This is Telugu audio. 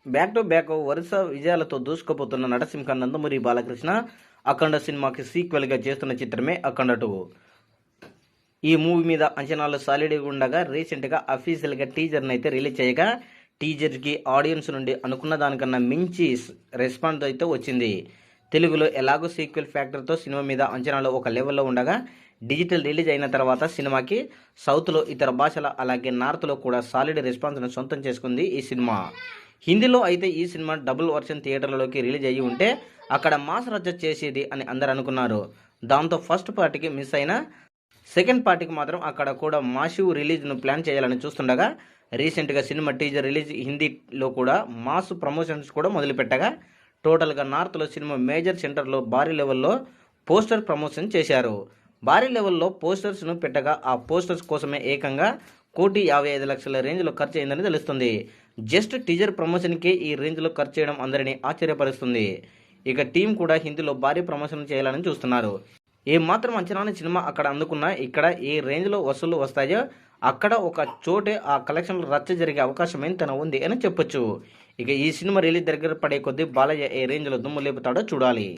బ్యాక్ టు బ్యాక్ వరుస విజయాలతో దూసుకుపోతున్న నటసింహ నందమూరి బాలకృష్ణ అఖండ సినిమాకి సీక్వెల్గా చేస్తున్న చిత్రమే అఖండ 2. ఈ మూవీ మీద అంచనాలు సాలిడ్గా ఉండగా రీసెంట్గా అఫీషియల్గా టీజర్ని అయితే రిలీజ్ చేయగా టీజర్కి ఆడియన్స్ నుండి అనుకున్న దానికన్నా మించి రెస్పాన్స్ అయితే వచ్చింది. తెలుగులో ఎలాగో సీక్వెల్ ఫ్యాక్టర్తో సినిమా మీద అంచనాలు ఒక లెవెల్లో ఉండగా డిజిటల్ రిలీజ్ అయిన తర్వాత సినిమాకి సౌత్లో ఇతర భాషల అలాగే నార్త్లో కూడా సాలిడ్ రెస్పాన్స్ను సొంతం చేసుకుంది ఈ సినిమా. హిందీలో అయితే ఈ సినిమా డబుల్ వర్షన్ థియేటర్లలోకి రిలీజ్ అయ్యి ఉంటే అక్కడ మాస్ రచ్చ చేసేది అని అందరు అనుకున్నారు. దాంతో ఫస్ట్ పార్టీకి మిస్ అయిన సెకండ్ పార్టీకి మాత్రం అక్కడ కూడా మాసివ్ రిలీజ్ను ప్లాన్ చేయాలని చూస్తుండగా రీసెంట్గా సినిమా టీజర్ రిలీజ్ హిందీలో కూడా మాస్ ప్రమోషన్స్ కూడా మొదలుపెట్టగా టోటల్గా నార్త్లో సినిమా మేజర్ సెంటర్లో భారీ లెవెల్లో పోస్టర్ ప్రమోషన్ చేశారు. భారీ లెవెల్లో పోస్టర్స్ను పెట్టగా ఆ పోస్టర్స్ కోసమే ఏకంగా 1,55,00,000 రేంజ్లో ఖర్చు అయిందని తెలుస్తుంది. జస్ట్ టీజర్ ప్రమోషన్కే ఈ రేంజ్లో ఖర్చు చేయడం అందరినీ ఆశ్చర్యపరుస్తుంది. ఇక టీం కూడా హిందీలో భారీ ప్రమోషన్ చేయాలని చూస్తున్నారు. ఏమాత్రం అంచనాని సినిమా అక్కడ అందుకున్నా ఇక్కడ ఏ రేంజ్లో వసూళ్లు వస్తాయో అక్కడ ఒక చోటే ఆ కలెక్షన్లు రచ్చ జరిగే అవకాశం ఎంతైనా ఉంది అని చెప్పొచ్చు. ఇక ఈ సినిమా రిలీజ్ దగ్గర పడే కొద్దీ బాలయ్య ఏ రేంజ్లో దుమ్ము లేపుతాడో చూడాలి.